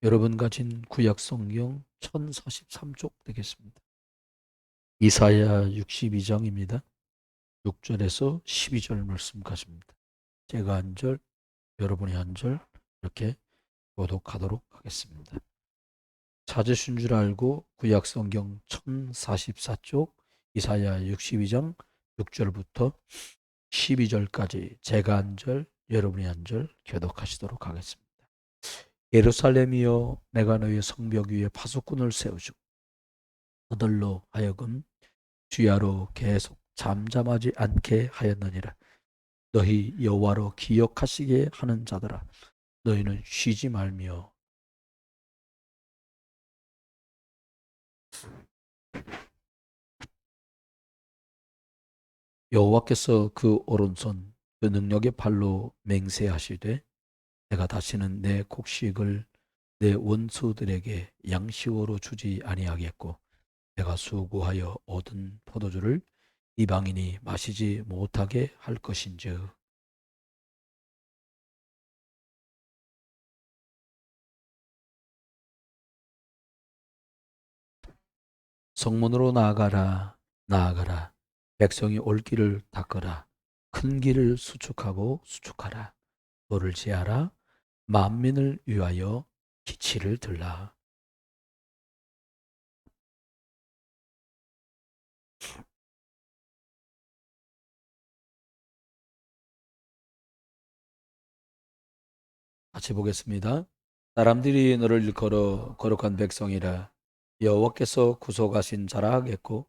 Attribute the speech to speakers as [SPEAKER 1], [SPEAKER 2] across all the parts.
[SPEAKER 1] 여러분 가진 구약 성경 1043쪽 되겠습니다. 이사야 62장입니다. 6절에서 12절 말씀 가집니다. 제가 한 절, 여러분이 한 절 이렇게 교독하도록 하겠습니다. 찾으신 줄 알고 구약 성경 1044쪽 이사야 62장 6절부터 12절까지 제가 한 절, 여러분이 한 절 교독하시도록 하겠습니다. 예루살렘이여, 내가 너의 성벽 위에 파수꾼을 세우시고 그들로 하여금 주야로 계속 잠잠하지 않게 하였느니라. 너희 여호와로 기억하시게 하는 자들아, 너희는 쉬지 말며 여호와께서 그 오른손 그 능력의 팔로 맹세하시되 내가 다시는 내 곡식을 내 원수들에게 양식으로 주지 아니하겠고 내가 수고하여 얻은 포도주를 이방인이 마시지 못하게 할 것인즉. 성문으로 나아가라, 나아가라. 백성이 올 길을 닦으라. 큰 길을 수축하고 수축하라. 돌을 제하라. 만민을 위하여 기치를 들라. 같이 보겠습니다. 사람들이 너를 일컬어 거룩한 백성이라 여호와께서 구속하신 자라 하겠고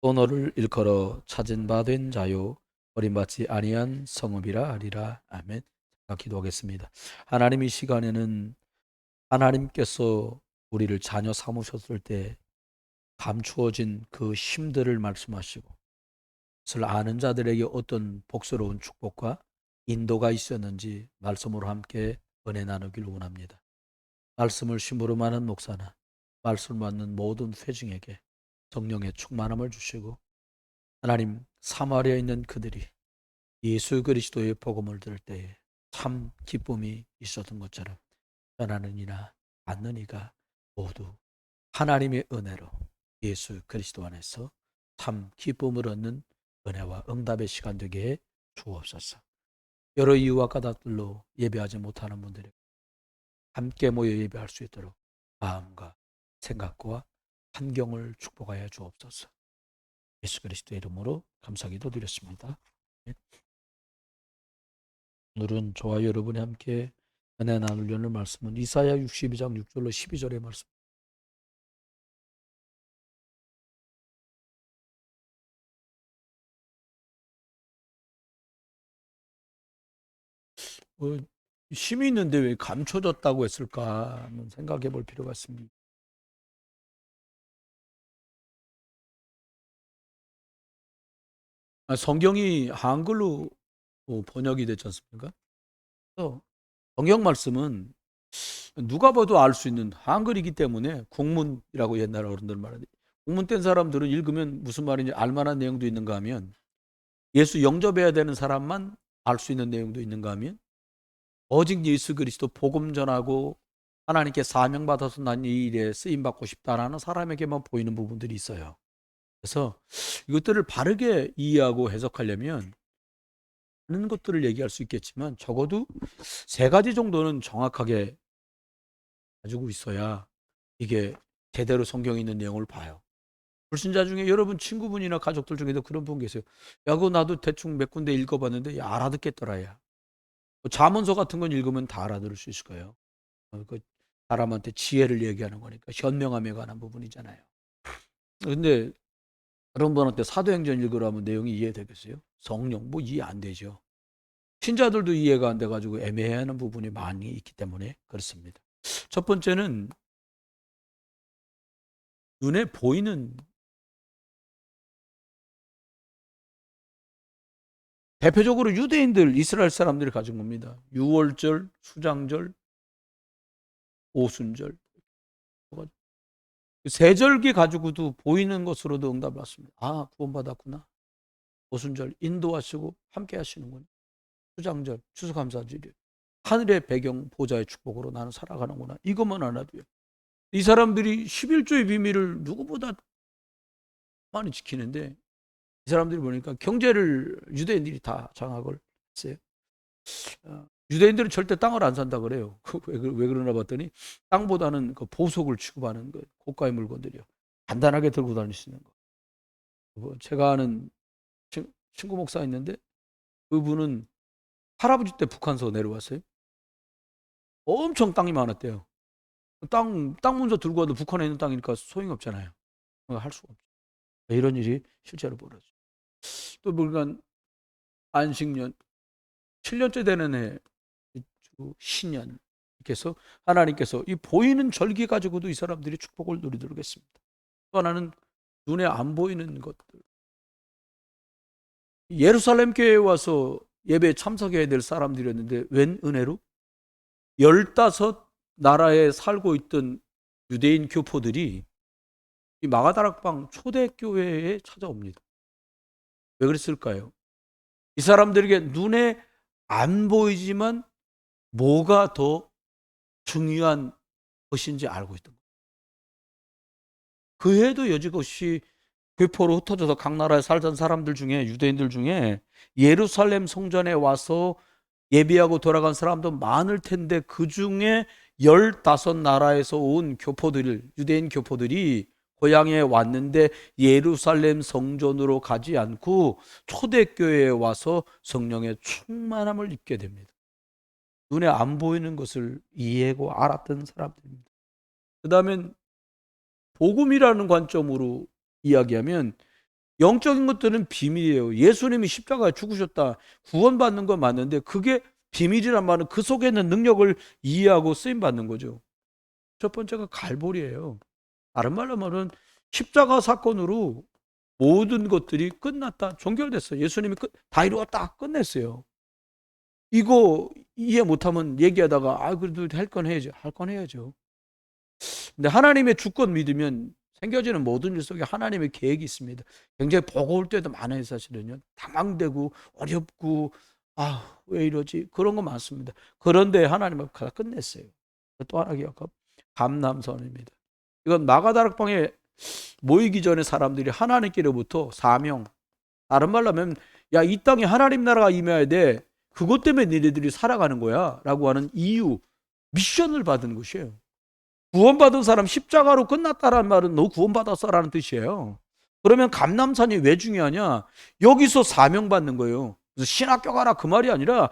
[SPEAKER 1] 또 너를 일컬어 찾은 바 된 자요 버림받지 아니한 성읍이라 하리라. 아멘. 기도하겠습니다. 하나님, 이 시간에는 하나님께서 우리를 자녀 삼으셨을 때 감추어진 그 힘들을 말씀하시고 그것을 아는 자들에게 어떤 복스러운 축복과 인도가 있었는지 말씀으로 함께 은혜 나누길 원합니다. 말씀을 심부름 하는 목사나 말씀을 받는 모든 회중에게 성령의 충만함을 주시고 하나님, 사마리아에 있는 그들이 예수 그리스도의 복음을 들을 때에 참 기쁨이 있었던 것처럼 전하는 이나 받는 이가 모두 하나님의 은혜로 예수 그리스도 안에서 참 기쁨을 얻는 은혜와 응답의 시간 되게 해 주옵소서. 여러 이유와 까닭들로 예배하지 못하는 분들이 함께 모여 예배할 수 있도록 마음과 생각과 환경을 축복하여 주옵소서. 예수 그리스도의 이름으로 감사기도 드렸습니다. 오늘은 저와 여러분이 함께 은혜 나누려는 말씀은 이사야 62장 6절로 12절의 말씀. 힘이 있는데 왜 감춰졌다고 했을까 한번 생각해 볼 필요가 있습니다. 성경이 한글로 번역이 됐지 않습니까? 그래서 성경 말씀은 누가 봐도 알 수 있는 한글이기 때문에 국문이라고 옛날 어른들 말하는데, 국문 뗀 사람들은 읽으면 무슨 말인지 알만한 내용도 있는가 하면, 예수 영접해야 되는 사람만 알 수 있는 내용도 있는가 하면, 오직 예수 그리스도 복음 전하고 하나님께 사명받아서 난 이 일에 쓰임받고 싶다라는 사람에게만 보이는 부분들이 있어요. 그래서 이것들을 바르게 이해하고 해석하려면 많은 것들을 얘기할 수 있겠지만 적어도 세 가지 정도는 정확하게 가지고 있어야 이게 제대로 성경에 있는 내용을 봐요. 불신자 중에 여러분 친구분이나 가족들 중에도 그런 분 계세요. 야, 그거 나도 대충 몇 군데 읽어봤는데 야, 알아듣겠더라. 야, 잠언서 같은 건 읽으면 다 알아들을 수 있을 거예요. 그 사람한테 지혜를 얘기하는 거니까 현명함에 관한 부분이잖아요. 근데 그런 분한테 사도행전 읽으라면 내용이 이해되겠어요? 성령 뭐 이해 안 되죠. 신자들도 이해가 안 돼가지고 애매해하는 부분이 많이 있기 때문에 그렇습니다. 첫 번째는 눈에 보이는, 대표적으로 유대인들, 이스라엘 사람들이 가진 겁니다. 유월절, 수장절, 오순절. 세 절기 가지고도 보이는 것으로도 응답을 받습니다. 아, 구원받았구나. 오순절 인도하시고 함께 하시는군요. 수장절, 추수감사절이요. 하늘의 배경 보좌의 축복으로 나는 살아가는구나. 이것만 알아도요. 이 사람들이 11조의 비밀을 누구보다 많이 지키는데 이 사람들이 보니까 경제를 유대인들이 다 장악을 했어요. 유대인들은 절대 땅을 안 산다 그래요. 왜 그러나 봤더니 땅보다는 그 보석을 취급하는 그 고가의 물건들이요. 간단하게 들고 다닐 수 있는 거. 제가 아는 친구 목사 있는데 그분은 할아버지 때 북한서 내려왔어요. 엄청 땅이 많았대요. 땅 문서 들고 와도 북한에 있는 땅이니까 소용이 없잖아요. 할 수가 없죠. 이런 일이 실제로 벌어져. 또 물건 안식년 7년째 되는 해 신년 께서 하나님께서 이 보이는 절기 가지고도 이 사람들이 축복을 누리도록 했습니다. 또 하나는 눈에 안 보이는 것들. 예루살렘 교회에 와서 예배에 참석해야 될 사람들이었는데 웬 은혜로 15 나라에 살고 있던 유대인 교포들이 이 마가다락방 초대교회에 찾아옵니다. 왜 그랬을까요? 이 사람들에게 눈에 안 보이지만 뭐가 더 중요한 것인지 알고 있던 거예요. 그 해도 여지없이 교포로 흩어져서 각 나라에 살던 사람들 중에 유대인들 중에 예루살렘 성전에 와서 예배하고 돌아간 사람도 많을 텐데 그 중에 15 나라에서 온 유대인 교포들이 고향에 왔는데 예루살렘 성전으로 가지 않고 초대교회에 와서 성령의 충만함을 입게 됩니다. 눈에 안 보이는 것을 이해하고 알았던 사람들입니다. 그 다음엔 복음이라는 관점으로 이야기하면 영적인 것들은 비밀이에요. 예수님이 십자가에 죽으셨다, 구원받는 건 맞는데 그게 비밀이란 말은 그 속에 있는 능력을 이해하고 쓰임받는 거죠. 첫 번째가 갈보리예요. 다른 말로 말하면 십자가 사건으로 모든 것들이 끝났다, 종결됐어요. 예수님이 다 이루었다, 끝냈어요. 이거 이해 못하면 얘기하다가 그래도 할 건 해야죠. 할 건 해야죠. 근데 하나님의 주권 믿으면 생겨지는 모든 일 속에 하나님의 계획이 있습니다. 굉장히 버거울 때도 많아요. 사실은요. 당황되고 어렵고 왜 이러지? 그런 거 많습니다. 그런데 하나님은 다 끝냈어요. 또 하나 기억하고 감람선입니다. 이건 마가다락방에 모이기 전에 사람들이 하나님께로부터 사명, 다른 말로 하면 이 땅에 하나님 나라가 임해야 돼. 그것 때문에 니네들이 살아가는 거야 라고 하는 이유, 미션을 받은 것이에요. 구원받은 사람 십자가로 끝났다라는 말은 너 구원받았어라는 뜻이에요. 그러면 감람산이 왜 중요하냐? 여기서 사명받는 거예요. 그래서 신학교 가라 그 말이 아니라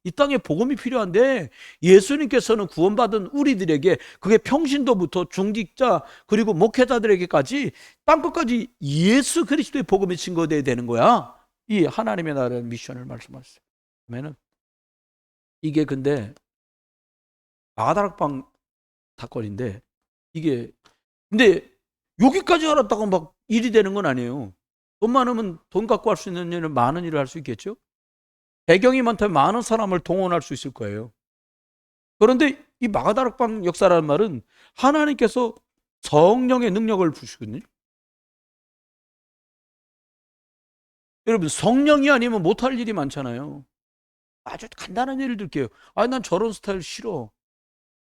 [SPEAKER 1] 이 땅에 복음이 필요한데 예수님께서는 구원받은 우리들에게 그게 평신도부터 중직자 그리고 목회자들에게까지 땅끝까지 예수 그리스도의 복음이 증거돼야 되는 거야. 이 하나님의 나라의 미션을 말씀하셨어요. 그러면은 이게 근데 마가다락방 사건인데 이게 근데 여기까지 알았다고 막 일이 되는 건 아니에요. 돈 많으면 돈 갖고 할 수 있는 일은 많은 일을 할 수 있겠죠. 배경이 많다면 많은 사람을 동원할 수 있을 거예요. 그런데 이 마가다락방 역사라는 말은 하나님께서 성령의 능력을 부시거든요. 여러분 성령이 아니면 못할 일이 많잖아요. 아주 간단한 예를 들게요. 난 저런 스타일 싫어.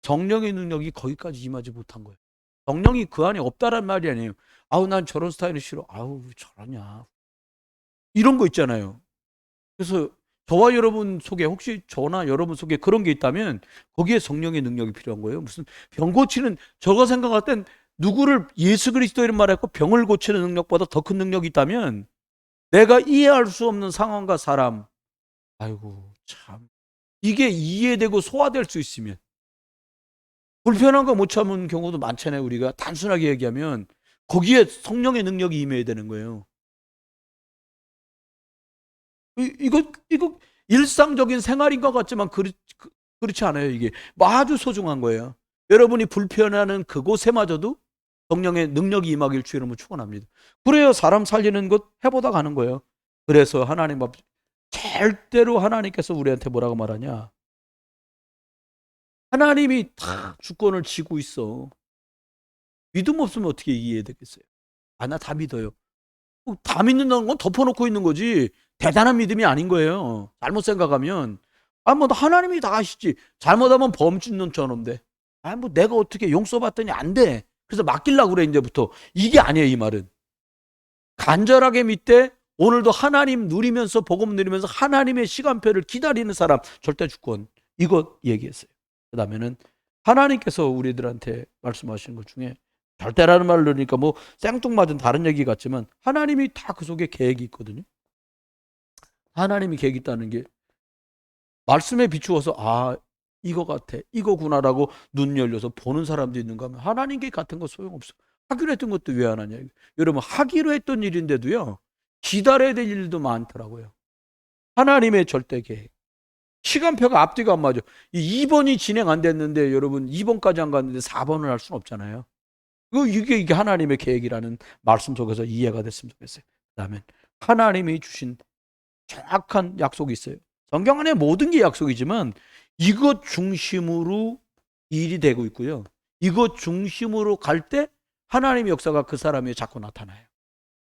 [SPEAKER 1] 성령의 능력이 거기까지 임하지 못한 거예요. 성령이 그 안에 없다란 말이 아니에요. 난 저런 스타일은 싫어. 저러냐. 이런 거 있잖아요. 그래서 저와 여러분 속에 혹시 저나 여러분 속에 그런 게 있다면 거기에 성령의 능력이 필요한 거예요. 무슨 병 고치는 제가 생각할 땐 누구를 예수 그리스도 이름 말했고 병을 고치는 능력보다 더 큰 능력이 있다면 내가 이해할 수 없는 상황과 사람 참 이게 이해되고 소화될 수 있으면 불편한 거 못 참은 경우도 많잖아요. 우리가 단순하게 얘기하면 거기에 성령의 능력이 임해야 되는 거예요. 이거 일상적인 생활인 것 같지만 그렇지 않아요. 이게 아주 소중한 거예요. 여러분이 불편해하는 그곳에마저도 성령의 능력이 임하길 주 이름으로 축원합니다. 그래야 사람 살리는 것 해보다 가는 거예요. 그래서 하나님 앞 절대로 하나님께서 우리한테 뭐라고 말하냐? 하나님이 다 주권을 쥐고 있어. 믿음 없으면 어떻게 이해되겠어요? 나 다 믿어요. 다 믿는다는 건 덮어놓고 있는 거지 대단한 믿음이 아닌 거예요. 잘못 생각하면 뭐 하나님이 다 아시지. 잘못하면 범진론처럼 돼. 뭐 내가 어떻게 용서받더니 안 돼. 그래서 맡기려고 그래 이제부터. 이게 아니에요, 이 말은. 간절하게 믿되 오늘도 하나님 누리면서 복음 누리면서 하나님의 시간표를 기다리는 사람 절대 주권. 이거 얘기했어요. 그 다음에는 하나님께서 우리들한테 말씀하시는 것 중에 절대라는 말을 넣으니까 뭐 생뚱맞은 다른 얘기 같지만 하나님이 다 그 속에 계획이 있거든요. 하나님이 계획이 있다는 게 말씀에 비추어서 이거 같아 이거구나라고 눈 열려서 보는 사람도 있는가 하면 하나님 계획 같은 거 소용없어. 하기로 했던 것도 왜 안 하냐. 여러분 하기로 했던 일인데도요 기다려야 될 일도 많더라고요. 하나님의 절대 계획. 시간표가 앞뒤가 안 맞아. 2번이 진행 안 됐는데 여러분 2번까지 안 갔는데 4번을 할 수는 없잖아요. 이게 하나님의 계획이라는 말씀 속에서 이해가 됐으면 좋겠어요. 그 다음에 하나님이 주신 정확한 약속이 있어요. 성경 안에 모든 게 약속이지만 이것 중심으로 일이 되고 있고요. 이것 중심으로 갈 때 하나님의 역사가 그 사람에 자꾸 나타나요.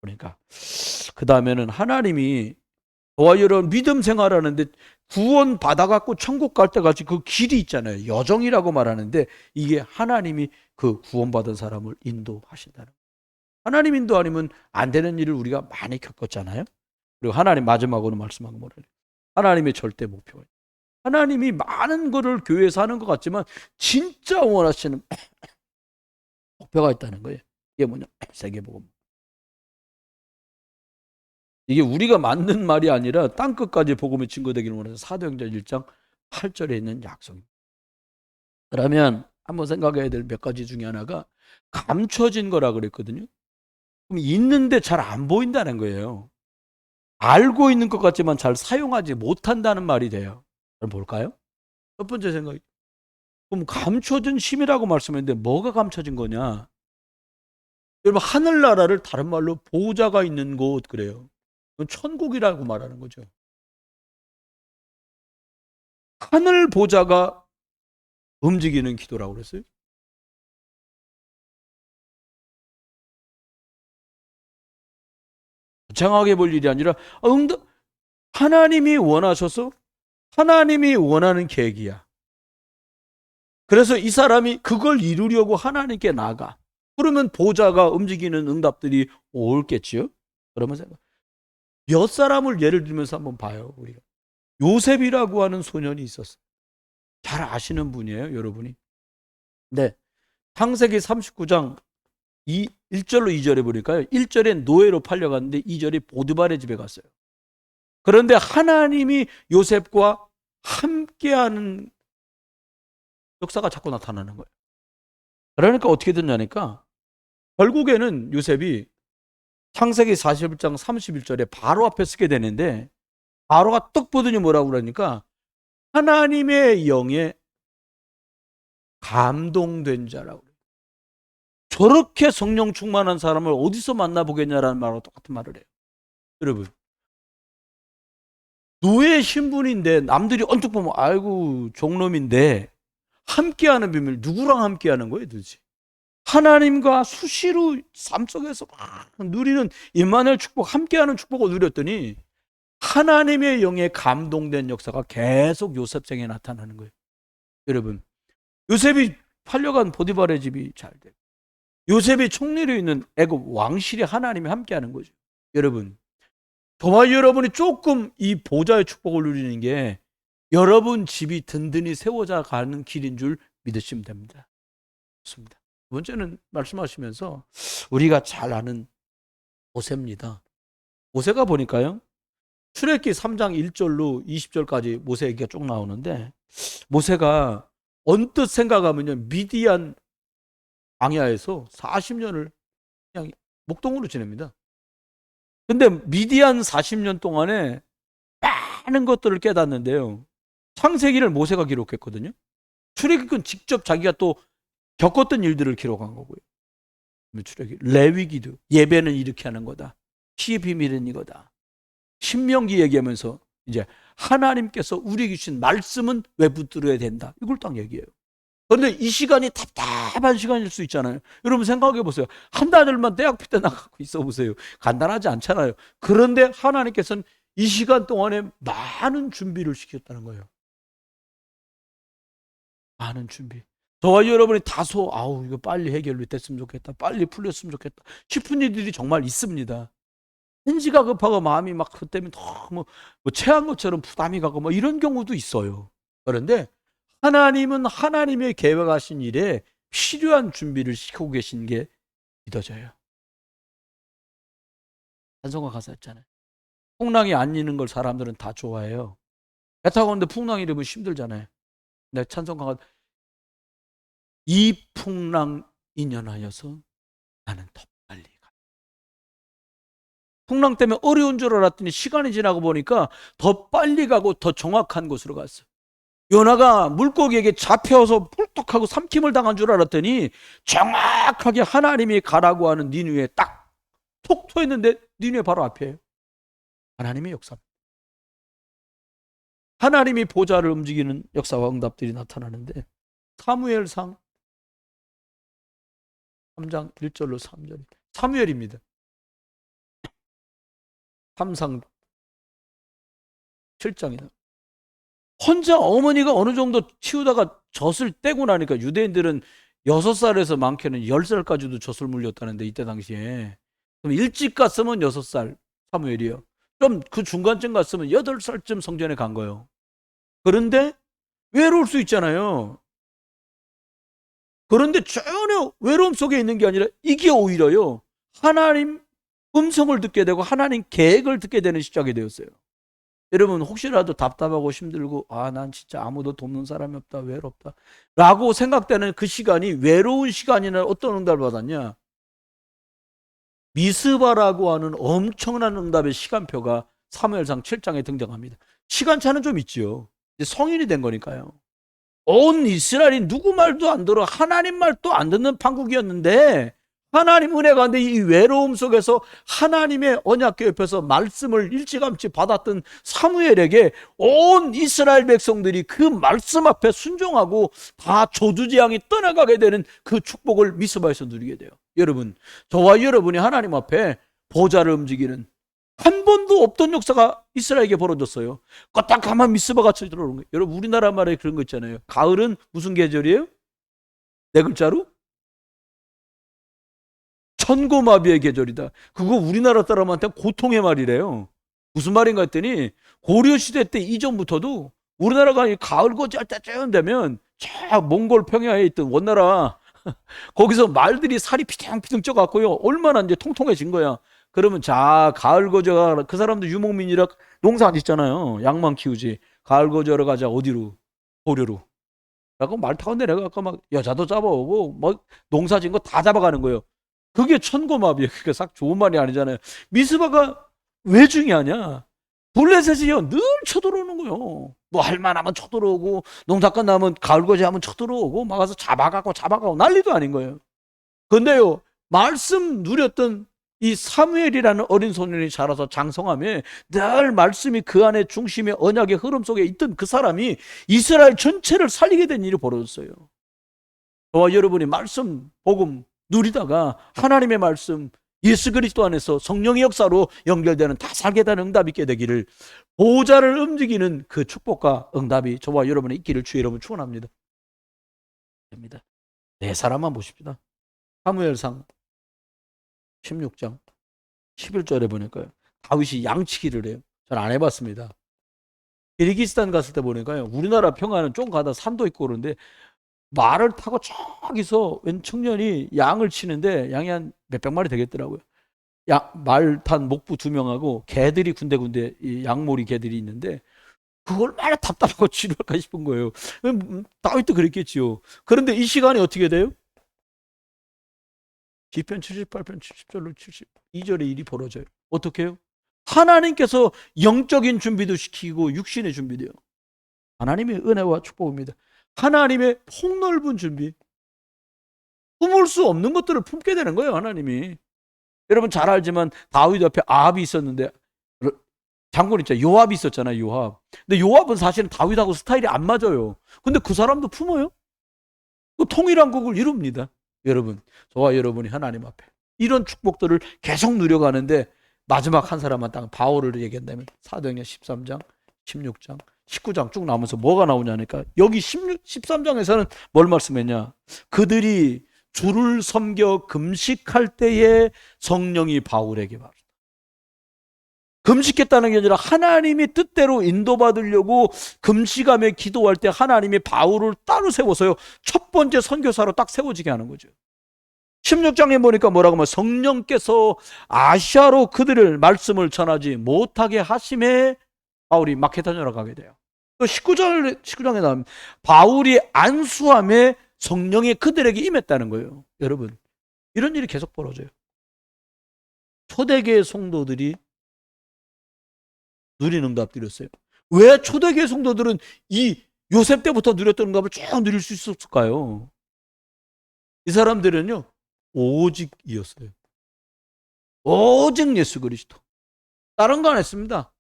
[SPEAKER 1] 그러니까 그 다음에는 하나님이 저와 여러분 믿음 생활하는데 구원 받아갖고 천국 갈 때까지 그 길이 있잖아요. 여정이라고 말하는데 이게 하나님이 그 구원받은 사람을 인도하신다는 거예요. 하나님 인도 아니면 안 되는 일을 우리가 많이 겪었잖아요. 그리고 하나님 마지막으로 말씀한 거 뭐래요? 하나님의 절대 목표가 있어요. 하나님이 많은 거를 교회에서 하는 것 같지만 진짜 원하시는 목표가 있다는 거예요. 이게 뭐냐? 세계복음. 이게 우리가 만든 말이 아니라 땅끝까지 복음이 증거되기를 원해서 사도행전 1장 8절에 있는 약속입니다. 그러면 한번 생각해야 될 몇 가지 중에 하나가 감춰진 거라 그랬거든요. 그럼 있는데 잘 안 보인다는 거예요. 알고 있는 것 같지만 잘 사용하지 못한다는 말이 돼요. 그럼 볼까요? 첫 번째 생각이 그럼 감춰진 힘이라고 말씀했는데 뭐가 감춰진 거냐? 여러분 하늘나라를 다른 말로 보호자가 있는 곳 그래요. 그건 천국이라고 말하는 거죠. 하늘 보좌가 움직이는 기도라고 그랬어요. 거창하게 볼 일이 아니라 하나님이 원하셔서 하나님이 원하는 계획이야. 그래서 이 사람이 그걸 이루려고 하나님께 나가. 그러면 보좌가 움직이는 응답들이 올겠지요. 그러면 몇 사람을 예를 들면서 한번 봐요. 우리가 요셉이라고 하는 소년이 있었어요. 잘 아시는 분이에요, 여러분이. 네, 창세기 39장 1절로 2절에 보니까요. 1절에 노예로 팔려갔는데 2절에 보드발의 집에 갔어요. 그런데 하나님이 요셉과 함께하는 역사가 자꾸 나타나는 거예요. 그러니까 어떻게 됐냐니까 결국에는 요셉이 창세기 41장 31절에 바로 앞에 쓰게 되는데 바로가 떡 보더니 뭐라고 그러니까 하나님의 영에 감동된 자라고 그래요. 저렇게 성령 충만한 사람을 어디서 만나보겠냐라는 말하고 똑같은 말을 해요. 여러분 노예 신분인데 남들이 언뜻 보면 아이고 종놈인데 함께하는 비밀 누구랑 함께하는 거예요 도대체? 하나님과 수시로 삶 속에서 막 누리는 임마누엘 축복 함께하는 축복을 누렸더니 하나님의 영에 감동된 역사가 계속 요셉 생에 나타나는 거예요. 여러분 요셉이 팔려간 보디발의 집이 잘 되고 요셉이 총리로 있는 애굽 왕실에 하나님이 함께하는 거죠. 여러분 저와 여러분이 조금 이 보좌의 축복을 누리는 게 여러분 집이 든든히 세워져 가는 길인 줄 믿으시면 됩니다. 좋습니다. 두 번째는 말씀하시면서 우리가 잘 아는 모세입니다. 모세가 보니까요. 출애굽기 3장 1절로 20절까지 모세 얘기가 쭉 나오는데 모세가 언뜻 생각하면요. 미디안 광야에서 40년을 그냥 목동으로 지냅니다. 근데 미디안 40년 동안에 많은 것들을 깨닫는데요. 창세기를 모세가 기록했거든요. 출애굽기는 직접 자기가 또 겪었던 일들을 기록한 거고요. 출애굽기, 레위기도 예배는 이렇게 하는 거다. 피의 비밀은 이거다. 신명기 얘기하면서 이제 하나님께서 우리에게 주신 말씀은 왜 붙들어야 된다. 이걸 딱 얘기해요. 그런데 이 시간이 답답한 시간일 수 있잖아요. 여러분 생각해 보세요. 한 달만 대학교 때 나가고 있어 보세요. 간단하지 않잖아요. 그런데 하나님께서는 이 시간 동안에 많은 준비를 시켰다는 거예요. 많은 준비. 저와 여러분이 다소 아우 이거 빨리 해결이 됐으면 좋겠다, 빨리 풀렸으면 좋겠다 싶은 일들이 정말 있습니다. 인지가 급하고 마음이 막 그 때문에 너무 뭐 체한 것처럼 부담이 가고 뭐 이런 경우도 있어요. 그런데 하나님은 하나님의 계획하신 일에 필요한 준비를 시키고 계신 게 믿어져요. 찬송가 가사였잖아요. 풍랑이 안 이는 걸 사람들은 다 좋아해요. 배 타고 오는데 풍랑이 이러면 힘들잖아요. 근데 찬송가가 이 풍랑 인연하여서 나는 더 빨리 가. 풍랑 때문에 어려운 줄 알았더니 시간이 지나고 보니까 더 빨리 가고 더 정확한 곳으로 갔어요. 요나가 물고기에게 잡혀서 뿔떡하고 삼킴을 당한 줄 알았더니 정확하게 하나님이 가라고 하는 니느웨에 딱 톡 터했는데 니느웨 바로 앞이에요. 하나님의 역사입니다. 하나님이 보좌를 움직이는 역사와 응답들이 나타나는데 사무엘상 3장 1절로 3절 사무엘입니다. 3상 7장이다. 혼자 어머니가 어느 정도 치우다가 젖을 떼고 나니까 유대인들은 6살에서 많게는 10살까지도 젖을 물렸다는데 이때 당시에 그럼 일찍 갔으면 6살 사무엘이요. 좀 그 중간쯤 갔으면 8살쯤 성전에 간 거예요. 그런데 외로울 수 있잖아요. 그런데 전혀 외로움 속에 있는 게 아니라 이게 오히려요. 하나님 음성을 듣게 되고 하나님 계획을 듣게 되는 시작이 되었어요. 여러분 혹시라도 답답하고 힘들고 난 진짜 아무도 돕는 사람이 없다, 외롭다 라고 생각되는 그 시간이 외로운 시간이나 어떤 응답을 받았냐? 미스바라고 하는 엄청난 응답의 시간표가 사무엘상 7장에 등장합니다. 시간차는 좀 있죠. 성인이 된 거니까요. 온 이스라엘이 누구 말도 안 들어 하나님 말도 안 듣는 판국이었는데 하나님 은혜 가운데 이 외로움 속에서 하나님의 언약궤 옆에서 말씀을 일찌감치 받았던 사무엘에게 온 이스라엘 백성들이 그 말씀 앞에 순종하고 다 저주재앙이 떠나가게 되는 그 축복을 미스바에서 누리게 돼요. 여러분, 저와 여러분이 하나님 앞에 보좌를 움직이는 한 번도 없던 역사가 이스라엘에게 벌어졌어요. 까딱하면 미스바같이 들어오는 거예요. 여러분 우리나라 말에 그런 거 있잖아요. 가을은 무슨 계절이에요? 네 글자로? 천고마비의 계절이다. 그거 우리나라 사람한테 고통의 말이래요. 무슨 말인가 했더니 고려시대 때 이전부터도 우리나라가 가을 거지할 때쯤 되면 저 몽골 평야에 있던 원나라 거기서 말들이 살이 피둥피둥 쪄갖고요. 얼마나 이제 통통해진 거야. 그러면 자 가을 거저가 그 사람도 유목민이라 농사 안 짓잖아요. 양만 키우지. 가을 거저러 가자 어디로? 고려로. 라고 말 타고 내려가고 막 여자도 잡아오고 뭐 농사 짓는 거 다 잡아가는 거예요. 그게 천고마비예요. 그러니까 싹 좋은 말이 아니잖아요. 미스바가 왜 중요하냐? 블레셋이요 늘 쳐들어오는 거예요. 뭐 할만하면 쳐들어오고 농사 끝나면 가을 거지하면 쳐들어오고 막아서 잡아가고 난리도 아닌 거예요. 근데요 말씀 누렸던 이 사무엘이라는 어린 소년이 자라서 장성하며 늘 말씀이 그 안에 중심의 언약의 흐름 속에 있던 그 사람이 이스라엘 전체를 살리게 된 일이 벌어졌어요. 저와 여러분이 말씀 복음 누리다가 하나님의 말씀 예수 그리스도 안에서 성령의 역사로 연결되는 다 살게 되는 응답이 있게 되기를 보좌를 움직이는 그 축복과 응답이 저와 여러분의 있기를 주의 이름으로 축원합니다. 네 사람만 보십시다. 사무엘상 16장 11절에 보니까요. 다윗이 양치기를 해요. 전 안 해봤습니다. 기르기스탄 갔을 때 보니까요. 우리나라 평화는 좀 가다 산도 있고 그런데 말을 타고 저기서 웬 청년이 양을 치는데 양이 한 몇백 마리 되겠더라고요. 말 탄 목부 2명하고 개들이 군데군데 이 양모리 개들이 있는데 그걸 얼마나 답답하고 지루할까 싶은 거예요. 다윗도 그랬겠지요. 그런데 이 시간이 어떻게 돼요? 시편 78편 70절로 72절의 일이 벌어져요. 어떻게 해요? 하나님께서 영적인 준비도 시키고 육신의 준비도요. 하나님의 은혜와 축복입니다. 하나님의 폭넓은 준비. 품을 수 없는 것들을 품게 되는 거예요. 하나님이. 여러분 잘 알지만 다윗 옆에 아합이 있었는데 장군 있잖아요. 요압이 있었잖아요. 요압. 근데 요압은 사실은 다윗하고 스타일이 안 맞아요. 근데 그 사람도 품어요. 그 통일한 국을 이룹니다. 여러분 저와 여러분이 하나님 앞에 이런 축복들을 계속 누려가는데 마지막 한 사람만 딱 바울을 얘기한다면 사도행전 13장 16장 19장 쭉 나오면서 뭐가 나오냐니까 여기 13장에서는 뭘 말씀했냐? 그들이 주를 섬겨 금식할 때에 성령이 바울에게 말했다. 금식했다는 게 아니라 하나님의 뜻대로 인도받으려고 금식하며 기도할 때 하나님이 바울을 따로 세워서요, 첫 번째 선교사로 딱 세워지게 하는 거죠. 16장에 보니까 뭐라고 하면 성령께서 아시아로 그들을 말씀을 전하지 못하게 하심에 바울이 마케도냐로 가게 돼요. 또 19장에 나오면 바울이 안수함에 성령이 그들에게 임했다는 거예요. 여러분, 이런 일이 계속 벌어져요. 초대교회 성도들이 누린 응답들이었어요. 왜 초대교회 성도들은 이 요셉 때부터 누렸던 응답을 쭉 누릴 수 있었을까요? 이 사람들은요, 오직이었어요. 오직 예수 그리스도. 다른 거 안 했습니다.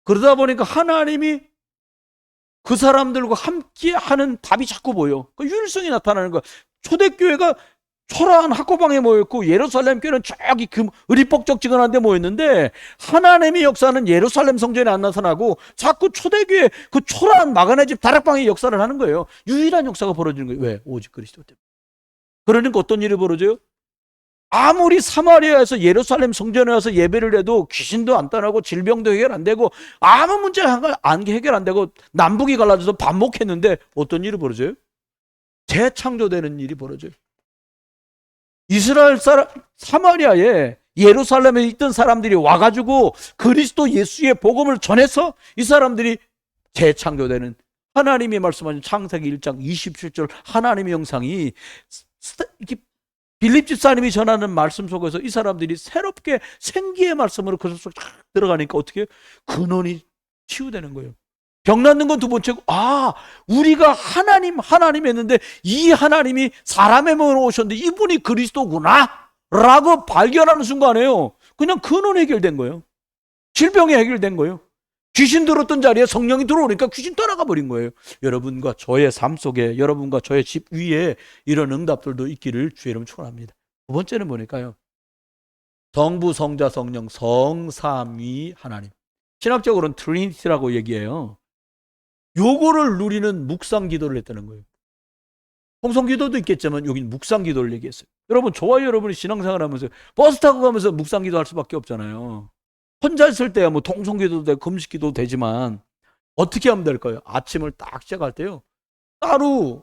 [SPEAKER 1] 그러다 보니까 하나님이 그 사람들과 함께 하는 답이 자꾸 보여. 그 유일성이 나타나는 거야. 초대교회가 초라한 학고방에 모였고 예루살렘 교회는 저기 의리뻑적지근한 데 모였는데 하나님의 역사는 예루살렘 성전에 안 나타나고 자꾸 초대교회 그 초라한 마가네 집 다락방의 역사를 하는 거예요. 유일한 역사가 벌어지는 거예요. 왜? 오직 그리스도 때문에. 그러니까 어떤 일이 벌어져요? 아무리 사마리아에서 예루살렘 성전에 와서 예배를 해도 귀신도 안 떠나고 질병도 해결 안 되고 아무 문제 안 해결 안 되고 남북이 갈라져서 반목했는데 어떤 일이 벌어져요? 재창조되는 일이 벌어져요. 이스라엘 사람, 사마리아에 예루살렘에 있던 사람들이 와가지고 그리스도 예수의 복음을 전해서 이 사람들이 재창조되는, 하나님이 말씀하신 창세기 1장 27절 하나님의 영상이 빌립 집사님이 전하는 말씀 속에서 이 사람들이 새롭게 생기의 말씀으로 그 속에 들어가니까 어떻게 근원이 치유되는 거예요. 병 낫는 건 두 번째고, 우리가 하나님 했는데 이 하나님이 사람의 몸으로 오셨는데 이분이 그리스도구나 라고 발견하는 순간에요, 그냥 근원 해결된 거예요. 질병이 해결된 거예요. 귀신 들었던 자리에 성령이 들어오니까 귀신 떠나가 버린 거예요. 여러분과 저의 삶 속에, 여러분과 저의 집 위에 이런 응답들도 있기를 주의 이름 축원합니다. 두 번째는 뭐니까요? 성부, 성자, 성령, 성삼위 하나님. 신학적으로는 트리니티라고 얘기해요. 요거를 누리는 묵상 기도를 했다는 거예요. 통성 기도도 있겠지만 여기는 묵상 기도를 얘기했어요. 여러분, 저와 여러분이 신앙생활 하면서 버스 타고 가면서 묵상 기도 할 수밖에 없잖아요. 혼자 있을 때야 뭐 통성 기도도 되고 금식 기도도 되지만 어떻게 하면 될까요? 아침을 딱 시작할 때요, 따로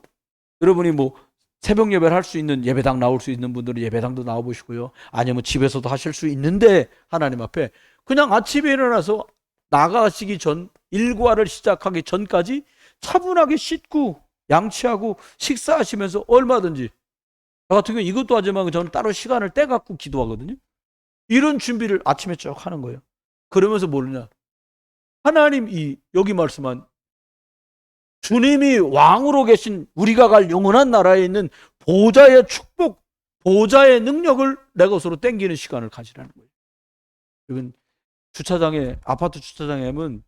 [SPEAKER 1] 여러분이 뭐 새벽 예배를 할 수 있는 예배당 나올 수 있는 분들은 예배당도 나와보시고요, 아니면 집에서도 하실 수 있는데 하나님 앞에 그냥 아침에 일어나서 나가시기 전, 일과를 시작하기 전까지 차분하게 씻고 양치하고 식사하시면서 얼마든지, 저 같은 경우 이것도 하지만 저는 따로 시간을 떼갖고 기도하거든요. 이런 준비를 아침에 쭉 하는 거예요. 그러면서 모르냐, 하나님 여기 말씀한 주님이 왕으로 계신 우리가 갈 영원한 나라에 있는 보좌의 축복, 보좌의 능력을 내 것으로 땡기는 시간을 가지라는 거예요. 이건 주차장에, 아파트 주차장에 하면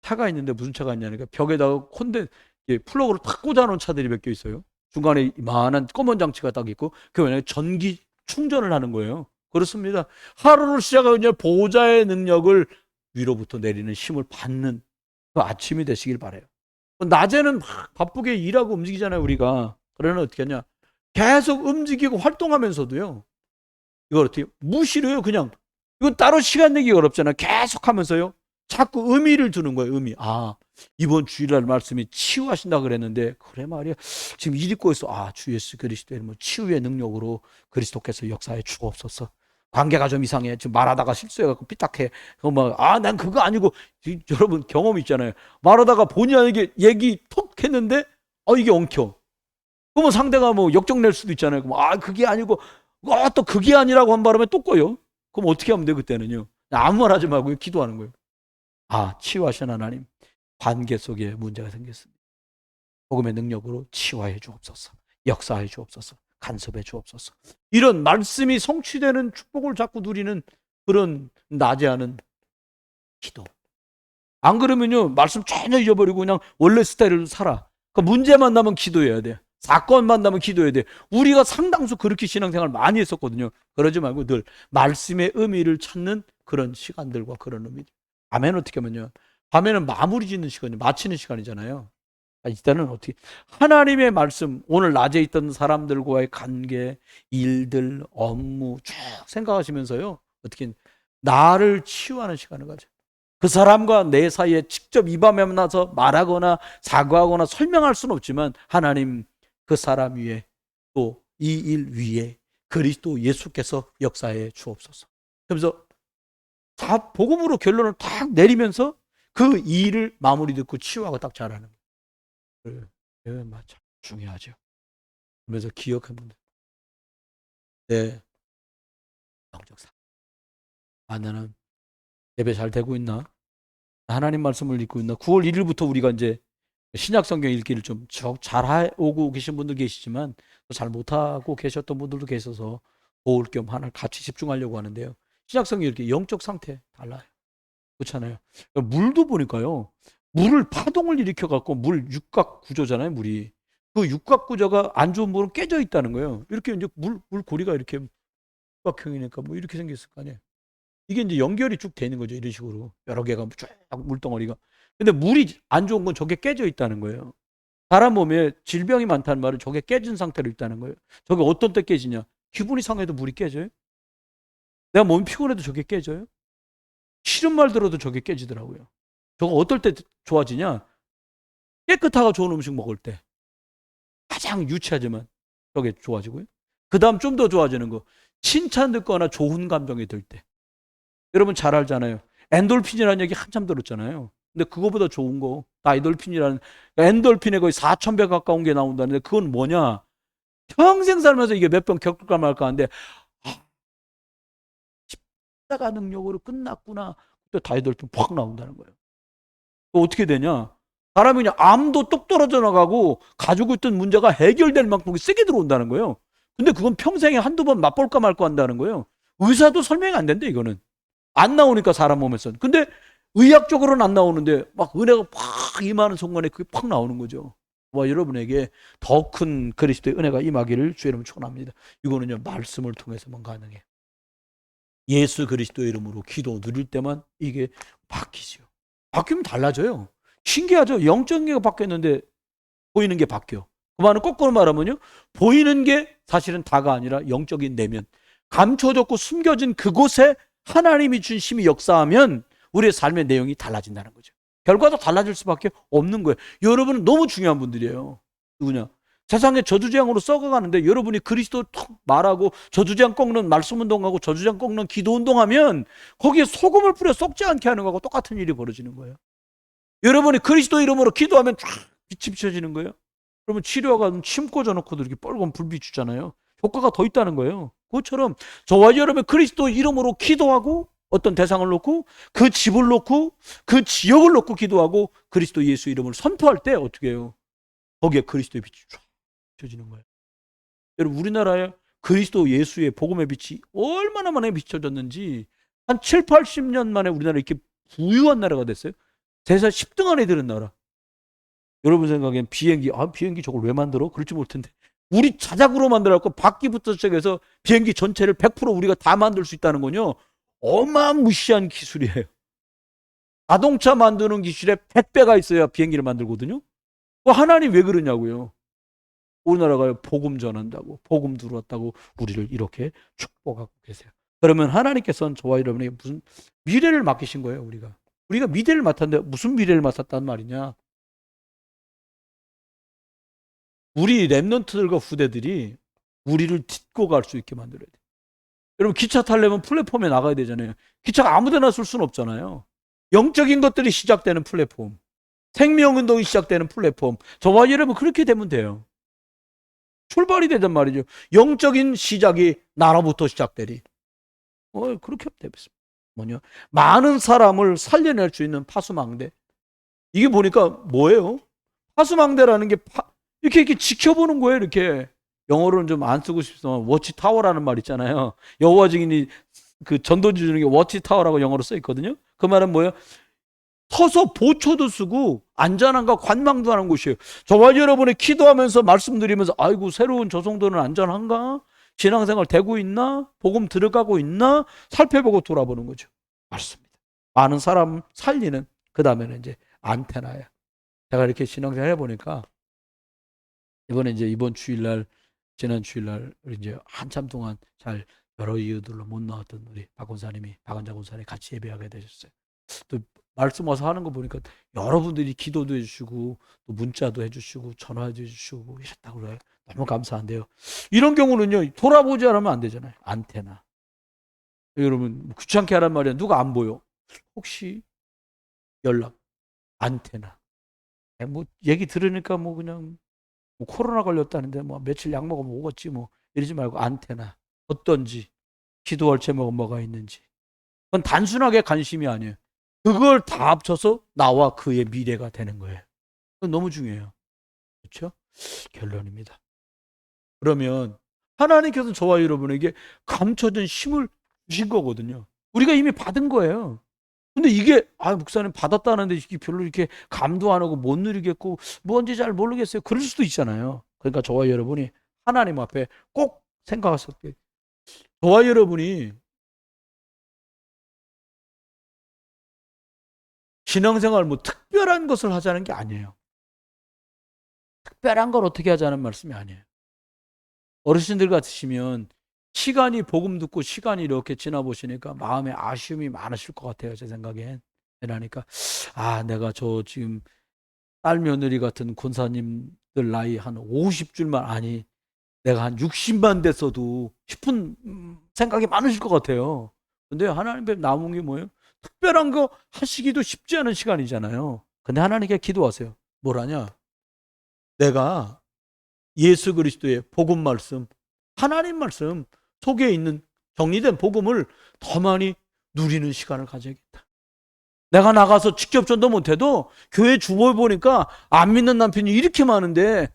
[SPEAKER 1] 차가 있는데 무슨 차가 있냐니까 벽에다가 플러그를 탁 꽂아놓은 차들이 몇 개 있어요. 중간에 이만한 검은 장치가 딱 있고 그 왜냐면 전기 충전을 하는 거예요. 그렇습니다. 하루를 시작하면 보좌의 능력을 위로부터 내리는 힘을 받는 그 아침이 되시길 바라요. 낮에는 막 바쁘게 일하고 움직이잖아요, 우리가. 그러면 어떻게 하냐, 계속 움직이고 활동하면서도요, 이걸 어떻게 무시로요, 그냥. 이건 따로 시간 내기 어렵잖아요. 계속 하면서요, 자꾸 의미를 두는 거예요. 의미. 이번 주일날 말씀이 치유하신다 그랬는데, 그래 말이야, 지금 일 있고 있어. 주 예수 그리스도의 치유의 능력으로 그리스도께서 역사에 주옵소서. 관계가 좀 이상해. 지금 말하다가 실수해갖고 삐딱해. 난 그거 아니고. 여러분 경험 있잖아요. 말하다가 본의 아니게 얘기 톡 했는데 이게 엉켜. 그러면 상대가 뭐 역정낼 수도 있잖아요. 그럼 그게 아니고 또 그게 아니라고 한 바람에 또 꺼요. 그럼 어떻게 하면 돼 그때는요? 아무 말 하지 말고 기도하는 거예요. 치유하신 하나님, 관계 속에 문제가 생겼습니다. 복음의 능력으로 치유해 주옵소서. 역사해 주옵소서. 간섭해 주옵소서. 이런 말씀이 성취되는 축복을 자꾸 누리는 그런 낮에 하는 기도. 안 그러면요, 말씀 전혀 잊어버리고 그냥 원래 스타일로 살아. 문제만 나면 기도해야 돼. 사건만 나면 기도해야 돼. 우리가 상당수 그렇게 신앙생활 많이 했었거든요. 그러지 말고 늘 말씀의 의미를 찾는 그런 시간들과 그런 의미들. 아멘. 어떻게 하면요, 밤에는 마무리 짓는 시간이, 마치는 시간이잖아요. 이때는 어떻게 하나님의 말씀, 오늘 낮에 있던 사람들과의 관계, 일들, 업무 쭉 생각하시면서요, 어떻게 나를 치유하는 시간을 가져요. 그 사람과 내 사이에 직접 이 밤에 만나서 말하거나 사과하거나 설명할 수는 없지만, 하나님 그 사람 위에, 또 이 일 위에 그리스도 예수께서 역사해 주옵소서. 그러면서 다 복음으로 결론을 딱 내리면서 그 일을 마무리 듣고 치유하고 딱 잘하는 거예요. 참 중요하죠. 그러면서 기억하면 내 영적 상. 나는 예배 잘 되고 있나? 하나님 말씀을 읽고 있나? 9월 1일부터 우리가 이제 신약 성경 읽기를 좀 잘 오고 계신 분들 계시지만 잘 못하고 계셨던 분들도 계셔서 도울 겸 하나 같이 집중하려고 하는데요. 신약 성경 읽기 영적 상태 달라요. 그렇잖아요. 물도 보니까요. 물을 파동을 일으켜 갖고 물 육각 구조잖아요, 물이. 그 육각 구조가 안 좋은 물은 깨져 있다는 거예요. 이렇게 이제 물 고리가 이렇게 육각형이니까 뭐 이렇게 생겼을 거 아니에요. 이게 이제 연결이 쭉 되는 거죠. 이런 식으로. 여러 개가 쭉 물덩어리가. 근데 물이 안 좋은 건 저게 깨져 있다는 거예요. 사람 몸에 질병이 많다는 말은 저게 깨진 상태로 있다는 거예요. 저게 어떤 때 깨지냐? 기분이 상해도 물이 깨져요? 내가 몸이 피곤해도 저게 깨져요? 싫은 말 들어도 저게 깨지더라고요. 저거 어떨 때 좋아지냐? 깨끗하고 좋은 음식 먹을 때. 가장 유치하지만 저게 좋아지고요. 그 다음 좀 더 좋아지는 거. 칭찬 듣거나 좋은 감정이 들 때. 여러분 잘 알잖아요. 엔돌핀이라는 얘기 한참 들었잖아요. 근데 그거보다 좋은 거, 다이돌핀이라는, 엔돌핀에 거의 4,000배 가까운 게 나온다는데, 그건 뭐냐? 평생 살면서 이게 몇 번 겪을까 말까 하는데, 십자가 능력으로 끝났구나. 그때 다이돌핀 팍 나온다는 거예요. 또 어떻게 되냐? 사람이 그냥 암도 똑 떨어져 나가고 가지고 있던 문제가 해결될 만큼 세게 들어온다는 거예요. 근데 그건 평생에 한두 번 맛볼까 말까 한다는 거예요. 의사도 설명이 안 된대, 이거는. 안 나오니까 사람 몸에서는. 근데 의학적으로는 안 나오는데 막 은혜가 팍 임하는 순간에 그게 팍 나오는 거죠. 여러분에게 더 큰 그리스도의 은혜가 임하기를 주의 이름으로 축원합니다. 이거는요, 말씀을 통해서만 가능해요. 예수 그리스도의 이름으로 기도 드릴 때만 이게 바뀌죠. 바뀌면 달라져요. 신기하죠. 영적인 게 바뀌었는데 보이는 게 바뀌어. 그 말은 거꾸로 말하면요, 보이는 게 사실은 다가 아니라 영적인 내면, 감춰졌고 숨겨진 그곳에 하나님이 준 힘이 역사하면 우리의 삶의 내용이 달라진다는 거죠. 결과도 달라질 수밖에 없는 거예요. 여러분은 너무 중요한 분들이에요. 누구냐? 세상에 저주재앙으로 썩어가는데 여러분이 그리스도 턱 말하고 저주재앙 꺾는 말씀 운동하고 저주재앙 꺾는 기도 운동하면 거기에 소금을 뿌려 썩지 않게 하는 거하고 똑같은 일이 벌어지는 거예요. 여러분이 그리스도 이름으로 기도하면 쫙 빛이 비춰지는 거예요. 그러면 치료가 침 꽂아놓고도 이렇게 빨간 불 비추잖아요. 효과가 더 있다는 거예요. 그것처럼 저와 여러분 그리스도 이름으로 기도하고 어떤 대상을 놓고 그 집을 놓고 그 지역을 놓고 기도하고 그리스도 예수 이름을 선포할 때 어떻게 해요? 거기에 그리스도의 빛이 쫙 비춰지는 거예요. 여러분 우리나라에 그리스도 예수의 복음의 빛이 얼마나 만에 비춰졌는지 한 7, 80년 만에 우리나라 이렇게 부유한 나라가 됐어요. 세상 10등 안에 드는 나라. 여러분 생각엔 비행기 저걸 왜 만들어? 그럴지 모를 텐데 우리 자작으로 만들어갖고 바퀴부터 시작해서 비행기 전체를 100% 우리가 다 만들 수 있다는 건요, 어마무시한 기술이에요. 자동차 만드는 기술에 100배가 있어야 비행기를 만들거든요. 하나님 왜 그러냐고요. 우리나라가 복음 전한다고, 복음 들어왔다고 우리를 이렇게 축복하고 계세요. 그러면 하나님께서는 저와 여러분에게 무슨 미래를 맡기신 거예요. 우리가 미래를 맡았는데 무슨 미래를 맡았단 말이냐. 우리 랩런트들과 후대들이 우리를 딛고 갈 수 있게 만들어야 돼요. 여러분 기차 타려면 플랫폼에 나가야 되잖아요. 기차가 아무데나 쓸 수는 없잖아요. 영적인 것들이 시작되는 플랫폼, 생명운동이 시작되는 플랫폼, 저와 여러분 그렇게 되면 돼요. 출발이 되단 말이죠. 영적인 시작이 나로부터 시작되리. 그렇게 되겠습니다. 뭐냐? 많은 사람을 살려낼 수 있는 파수망대. 이게 보니까 뭐예요? 파수망대라는 게 이렇게 지켜보는 거예요. 이렇게 영어로는 좀 안 쓰고 싶지만 워치타워라는 말 있잖아요. 여호와 증인이 그 전도지 주는 게 워치타워라고 영어로 써 있거든요. 그 말은 뭐예요? 서서 보초도 쓰고 안전한가 관망도 하는 곳이에요. 저와 여러분이 기도하면서 말씀드리면서 아이고 새로운 저 정도는 안전한가? 신앙생활 되고 있나? 복음 들어가고 있나? 살펴보고 돌아보는 거죠. 맞습니다. 많은 사람 살리는 그 다음에는 이제 안테나야. 제가 이렇게 신앙생활 해보니까 이번에 이제 이번 주일날, 지난 주일날 우리 이제 한참 동안 잘 여러 이유들로 못 나왔던 우리 박 권사님이, 박원자 권사님이 같이 예배하게 되셨어요. 또 말씀 와서 하는 거 보니까 여러분들이 기도도 해주시고 또 문자도 해주시고 전화도 해주시고 이랬다고 그래요. 너무 감사한데요. 이런 경우는요, 돌아보지 않으면 안 되잖아요. 안테나. 여러분 귀찮게 하란 말이야. 누가 안 보여? 혹시 연락, 안테나. 뭐 얘기 들으니까 뭐 그냥 뭐 코로나 걸렸다는데 뭐 며칠 약 먹으면 오겠지 뭐 이러지 말고 안테나. 어떤지, 기도할 제목은 뭐가 있는지. 그건 단순하게 관심이 아니에요. 그걸 다 합쳐서 나와 그의 미래가 되는 거예요. 그건 너무 중요해요. 그렇죠? 결론입니다. 그러면 하나님께서 저와 여러분에게 감춰진 힘을 주신 거거든요. 우리가 이미 받은 거예요. 근데 이게 목사님 받았다는데 이게 별로 이렇게 감도 안 하고 못 누리겠고 뭔지 잘 모르겠어요. 그럴 수도 있잖아요. 그러니까 저와 여러분이 하나님 앞에 꼭 생각하실 때, 저와 여러분이 신앙생활 뭐 특별한 것을 하자는 게 아니에요. 특별한 걸 어떻게 하자는 말씀이 아니에요. 어르신들 같으시면 시간이, 복음 듣고 시간이 이렇게 지나보시니까 마음에 아쉬움이 많으실 것 같아요. 제 생각엔. 그러니까 내가 저 지금 딸 며느리 같은 권사님들 나이 한 50줄만 아니 내가 한 60만 됐어도 싶은 생각이 많으실 것 같아요. 근데 하나님 앞에 남은 게 뭐예요? 특별한 거 하시기도 쉽지 않은 시간이잖아요. 근데 하나님께 기도하세요. 뭐라냐? 내가 예수 그리스도의 복음 말씀, 하나님 말씀 속에 있는 정리된 복음을 더 많이 누리는 시간을 가져야겠다. 내가 나가서 직접 전도 못해도 교회 주보 보니까 안 믿는 남편이 이렇게 많은데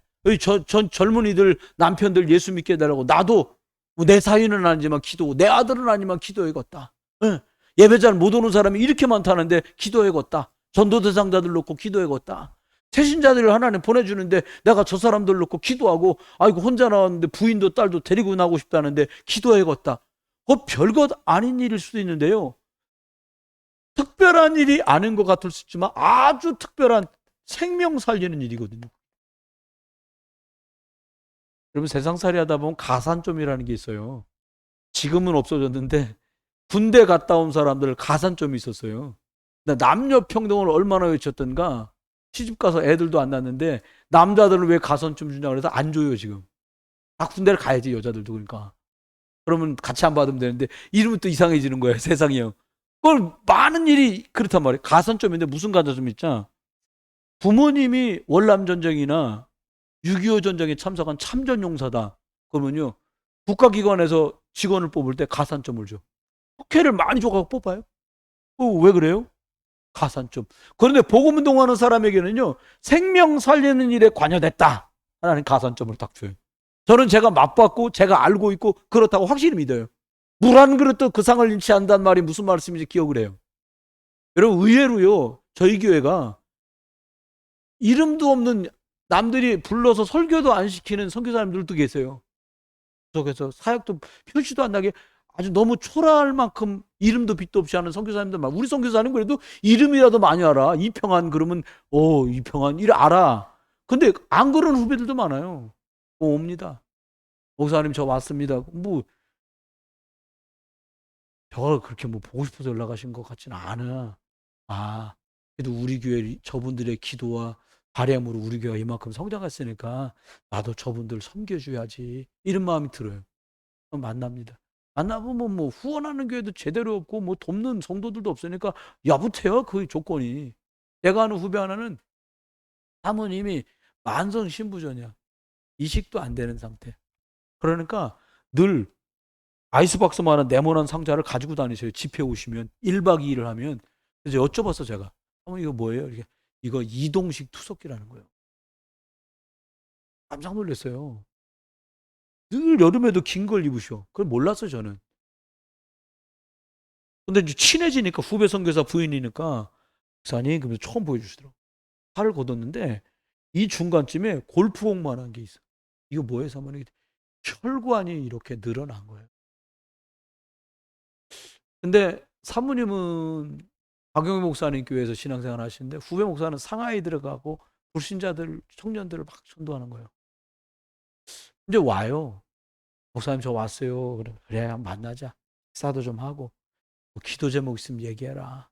[SPEAKER 1] 젊은이들 남편들 예수 믿게 해달라고 나도 내 사위는 아니지만 기도고 내 아들은 아니지만 기도해야겠다. 예배 잘 못 오는 사람이 이렇게 많다는데 기도해야겠다. 전도 대상자들 놓고 기도해야겠다. 새신자들을 하나님 보내주는데 내가 저 사람들 놓고 기도하고 아이고 혼자 나왔는데 부인도 딸도 데리고 나오고 싶다는데 기도해야겠다. 별것 아닌 일일 수도 있는데요. 특별한 일이 아닌 것 같을 수 있지만 아주 특별한 생명 살리는 일이거든요. 여러분 세상살이 하다 보면 가산점이라는 게 있어요. 지금은 없어졌는데 군대 갔다 온 사람들 가산점이 있었어요. 남녀 평등을 얼마나 외쳤던가. 시집가서 애들도 안 낳는데 남자들은 왜 가산점 주냐고 그래서 안 줘요 지금. 다 군대를 가야지 여자들도. 그러니까 그러면 같이 안 받으면 되는데 이러면 또 이상해지는 거예요 세상이요. 그걸 많은 일이 그렇단 말이에요. 가산점인데 무슨 가산점 있잖아. 부모님이 월남전쟁이나 6.25 전쟁에 참석한 참전용사다. 그러면요 국가기관에서 직원을 뽑을 때 가산점을 줘. 특혜를 많이 줘가지고 뽑아요. 왜 그래요? 가산점. 그런데 복음운동하는 사람에게는요 생명 살리는 일에 관여됐다 하나는 가산점을 딱 줘요. 저는 제가 맛봤고 제가 알고 있고 그렇다고 확실히 믿어요. 물 한 그릇도 그 상을 잃지 않는다는 말이 무슨 말씀인지 기억을 해요. 여러분 의외로요 저희 교회가 이름도 없는, 남들이 불러서 설교도 안 시키는 선교사님들도 계세요. 그래서 사역도 표시도 안 나게 아주 너무 초라할 만큼 이름도 빛도 없이 하는 선교사님들 많아. 우리 선교사님 그래도 이름이라도 많이 알아. 이평한 그러면 이평한 이래 알아. 근데 안 그러는 후배들도 많아요. 옵니다. 목사님 저 왔습니다. 뭐 저가 그렇게 뭐 보고 싶어서 연락하신 것 같지는 않아. 그래도 우리 교회 저분들의 기도와 바램으로 우리 교회가 이만큼 성장했으니까 나도 저분들 섬겨줘야지 이런 마음이 들어요. 만납니다. 만나보면 뭐 후원하는 교회도 제대로 없고 뭐 돕는 성도들도 없으니까 야부태요 그 조건이. 내가 아는 후배 하나는 사모님이 만성 신부전이야. 이식도 안 되는 상태. 그러니까 늘 아이스박스만한 네모난 상자를 가지고 다니세요. 집회 오시면 1박 2일을 하면. 그래서 여쭤봤어 제가. 이거 뭐예요? 이거 이동식 투석기라는 거예요. 깜짝 놀랐어요. 늘 여름에도 긴 걸 입으셔. 그걸 몰랐어요 저는. 근데 이제 친해지니까 후배 선교사 부인이니까 목사님 그러면서 처음 보여주시더라고. 팔을 걷었는데 이 중간쯤에 골프공만한 게 있어. 이거 뭐예요 사모님? 혈관이 이렇게 늘어난 거예요. 근데 사모님은 박용희 목사님 교회에서 신앙생활 하시는데 후배 목사는 상하이 들어가고 불신자들, 청년들을 막 전도하는 거예요. 이제 와요. 목사님 저 왔어요. 그래 한번 만나자. 식사도 좀 하고 뭐 기도 제목 있으면 얘기해라.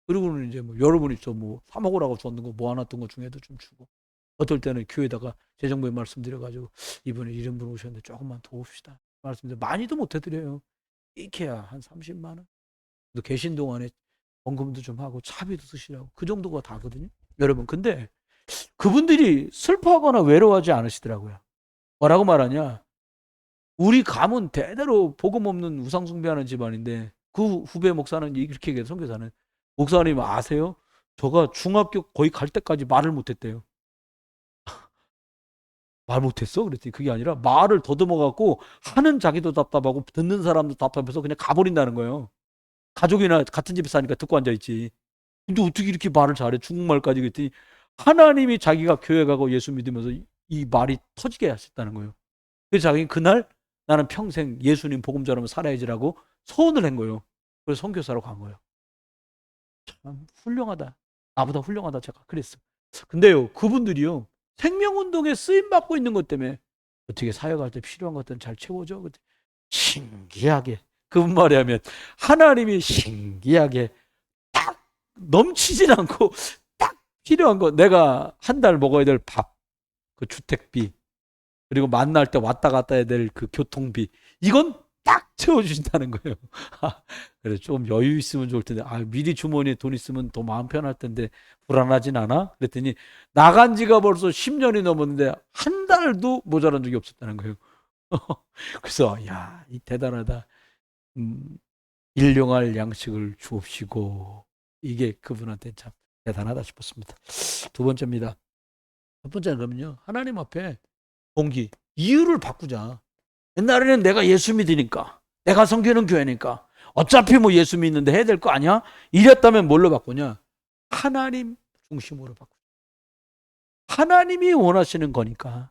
[SPEAKER 1] 그리고는 이제 뭐 여러분이 뭐 사 먹으라고 줬는 거 모아놨던 거 중에도 좀 주고, 어떨 때는 교회에다가 재정부에 말씀드려가지고 이번에 이런 분 오셨는데 조금만 도웁시다 말씀드려. 많이도 못 해드려요. 이케야 한 30만 원. 또 계신 동안에 헌금도 좀 하고 차비도 쓰시라고, 그 정도가 다거든요. 여러분, 근데 그분들이 슬퍼하거나 외로워하지 않으시더라고요. 뭐라고 말하냐, 우리 가문 대대로 복음 없는 우상 숭배하는 집안인데, 그 후배 목사는 이렇게 얘기해요. 선교사는, 목사님 아세요? 저가 중학교 거의 갈 때까지 말을 못했대요. 말 못했어? 그랬더니 그게 아니라 말을 더듬어 갖고 하는 자기도 답답하고 듣는 사람도 답답해서 그냥 가버린다는 거예요. 가족이나 같은 집에 사니까 듣고 앉아있지. 근데 어떻게 이렇게 말을 잘해? 중국말까지. 그랬더니 하나님이 자기가 교회 가고 예수 믿으면서 이 말이 터지게 하셨다는 거예요. 그래서 자기는 그날 나는 평생 예수님 복음 전하면 살아야지라고 소원을 한 거예요. 그래서 선교사로 간 거예요. 참 훌륭하다. 나보다 훌륭하다 제가 그랬어. 근데요, 그분들이요, 생명운동에 쓰임받고 있는 것 때문에 어떻게 사역할 때 필요한 것들은 잘 채워줘. 신기하게, 그분 말에 하면 하나님이 신기하게 딱 넘치진 않고 딱 필요한 거, 내가 한 달 먹어야 될 밥, 그 주택비, 그리고 만날 때 왔다 갔다 해야 될 그 교통비, 이건 딱 채워주신다는 거예요. 그래서 좀 여유 있으면 좋을 텐데, 미리 주머니에 돈 있으면 더 마음 편할 텐데 불안하진 않아? 그랬더니 나간 지가 벌써 10년이 넘었는데 한 달도 모자란 적이 없었다는 거예요. 그래서 야, 이 대단하다. 일용할 양식을 주옵시고, 이게 그분한테 참 대단하다 싶었습니다. 두 번째입니다. 첫 번째는 그러면요, 하나님 앞에 동기, 이유를 바꾸자. 옛날에는 내가 예수 믿으니까, 내가 섬기는 교회니까, 어차피 뭐 예수 믿는데 해야 될 거 아니야? 이랬다면 뭘로 바꾸냐? 하나님 중심으로 바꾸자. 하나님이 원하시는 거니까,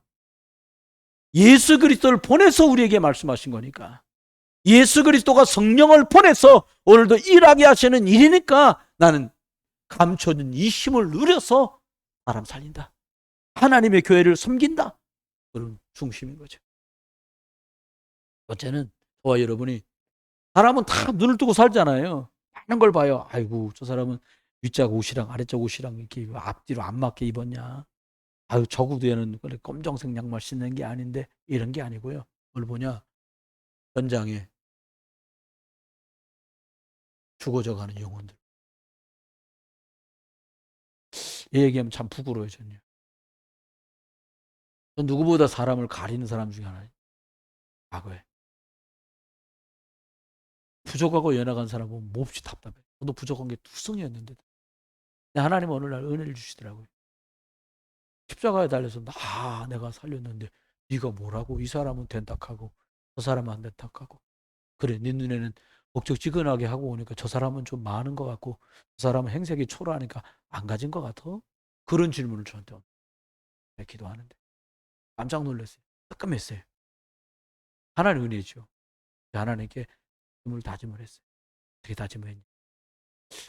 [SPEAKER 1] 예수 그리스도를 보내서 우리에게 말씀하신 거니까, 예수 그리스도가 성령을 보내서 오늘도 일하게 하시는 일이니까 나는 감춰진 이 힘을 누려서 사람 살린다. 하나님의 교회를 섬긴다. 그런 중심인 거죠. 첫째는 저와 여러분이, 사람은 다 눈을 뜨고 살잖아요. 많은 걸 봐요. 아이고 저 사람은 윗짝 옷이랑 아래쪽 옷이랑 이렇게 앞뒤로 안 맞게 입었냐. 아유 저 구두에는 검정색 양말 신는 게 아닌데, 이런 게 아니고요. 뭘 보냐, 현장에 죽어져가는 영혼들. 이 얘기하면 참 부끄러워요. 저는 누구보다 사람을 가리는 사람 중에 하나예요. 과거에 부족하고 연약한 사람은 몹시 답답해. 저도 부족한 게 투성이었는데 하나님은 어느 날 은혜를 주시더라고요. 십자가에 달려서 내가 살렸는데 네가 뭐라고? 이 사람은 된탁하고 저 사람은 안 된탁하고. 그래, 네 눈에는 목적지근하게 하고 오니까 저 사람은 좀 많은 것 같고 저 사람은 행색이 초라하니까 안 가진 것 같아? 그런 질문을 저한테 기도하는데 깜짝 놀랐어요. 뜨끔했어요. 하나님 은혜죠. 하나님께 힘을 다짐을 했어요. 어떻게 다짐을 했냐?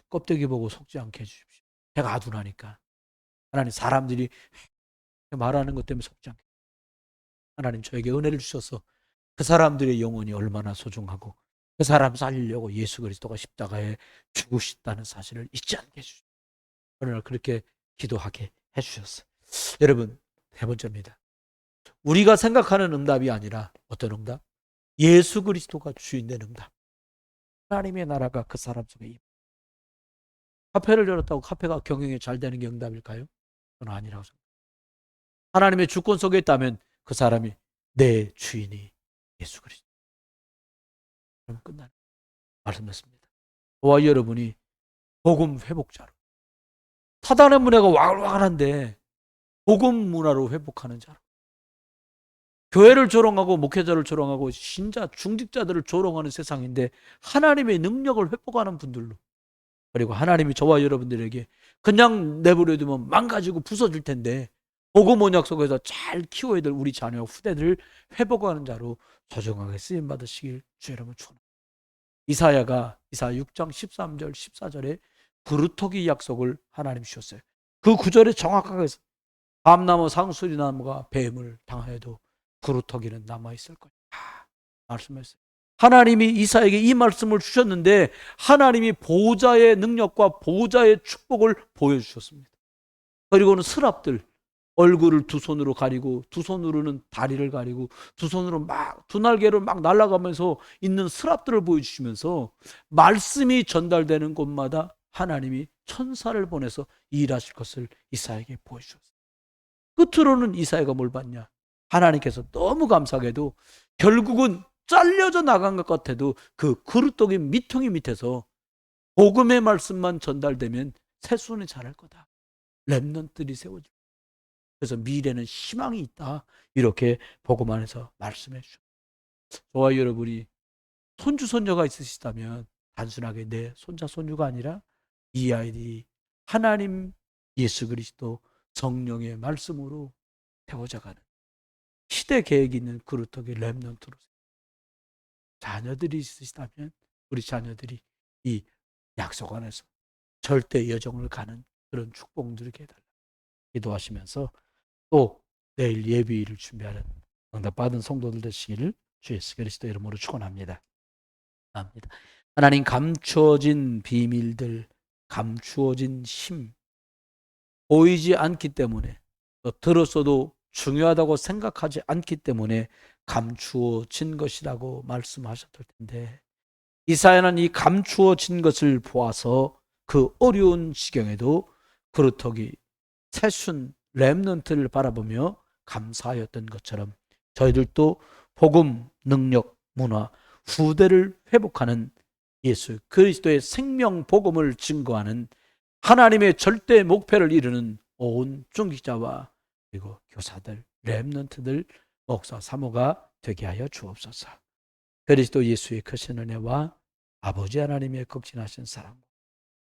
[SPEAKER 1] 껍데기 보고 속지 않게 해주십시오. 제가 아둔하니까. 하나님, 사람들이 말하는 것 때문에 속지 않게. 하나님 저에게 은혜를 주셔서 그 사람들의 영혼이 얼마나 소중하고 그 사람 살리려고 예수 그리스도가 십자가에 죽으셨다는 사실을 잊지 않게 해주십시오. 어느 날 그렇게 기도하게 해주셨어요. 여러분, 세 번째입니다. 우리가 생각하는 응답이 아니라 어떤 응답? 예수 그리스도가 주인된 응답. 하나님의 나라가 그 사람 속에. 카페를 열었다고 카페가 경영이 잘 되는 게 응답일까요? 그건 아니라고 생각합니다. 하나님의 주권 속에 있다면 그 사람이 내 주인이 예수 그리스도. 그럼 끝나는 말씀했습니다. 저와 여러분이 복음 회복자로, 사단의 문화가 와글와글한데 복음 문화로 회복하는 자로, 교회를 조롱하고 목회자를 조롱하고 신자 중직자들을 조롱하는 세상인데 하나님의 능력을 회복하는 분들로, 그리고 하나님이 저와 여러분들에게 그냥 내버려두면 망가지고 부서질 텐데 복음 언약 속에서 잘 키워야 될 우리 자녀 후대들을 회복하는 자로 소중하게 쓰임 받으시길 주 여러분 축원합니다. 이사야 6장 13절 14절에 그루터기 약속을 하나님 주셨어요. 그 구절에 정확하게 감나무 상수리나무가 뱀을 당하여도 그루터기는 남아있을 거야 말씀했어요. 하나님이 이사에게 이 말씀을 주셨는데 하나님이 보호자의 능력과 보호자의 축복을 보여주셨습니다. 그리고는 스랍들, 얼굴을 두 손으로 가리고 두 손으로는 다리를 가리고 두 손으로 막 두 날개로 막 날아가면서 있는 스랍들을 보여주시면서 말씀이 전달되는 곳마다 하나님이 천사를 보내서 일하실 것을 이사에게 보여주셨어요. 끝으로는 이사야가 뭘 받냐? 하나님께서 너무 감사하게도 결국은 잘려져 나간 것 같아도 그 그루터기 밑둥이 밑에서 복음의 말씀만 전달되면 세순이 잘할 거다. 렘넌트들이 세워질 거다. 그래서 미래는 희망이 있다. 이렇게 복음 안에서 말씀해 주셨어요. 저와 여러분이 손주 손녀가 있으시다면 단순하게 내 손자 손주가 아니라 이 아이들이 하나님 예수 그리스도 성령의 말씀으로 태워져가는 시대 계획이 있는 그루터기 렘넌트로 자녀들이 있으시다면 우리 자녀들이 이 약속 안에서 절대 여정을 가는 그런 축복 누리게 해달라 기도하시면서 또 내일 예비일을 준비하는 응답받은 성도들 되시기를 주 예수 그리스도 이름으로 축원합니다. 하나님 감추어진 비밀들, 감추어진 힘 보이지 않기 때문에 또 들었어도 중요하다고 생각하지 않기 때문에 감추어진 것이라고 말씀하셨을 텐데 이사야는 이 감추어진 것을 보아서 그 어려운 지경에도 그루터기 새순 렘넌트를 바라보며 감사하였던 것처럼 저희들도 복음, 능력, 문화, 후대를 회복하는 예수 그리스도의 생명 복음을 증거하는 하나님의 절대 목표를 이루는 온 중직자와 그리고 교사들, 렘넌트들, 목사, 사모가 되게 하여 주옵소서. 그리스도 예수의 크신 은혜와 아버지 하나님의 극진하신 사랑,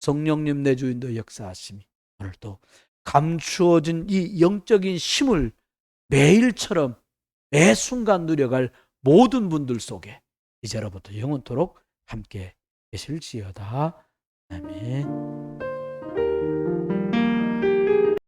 [SPEAKER 1] 성령님 내 주인도 역사하심이 오늘도 감추어진 이 영적인 힘을 매일처럼 매 순간 누려갈 모든 분들 속에 이제로부터 영원토록 함께 계실지어다. 아멘.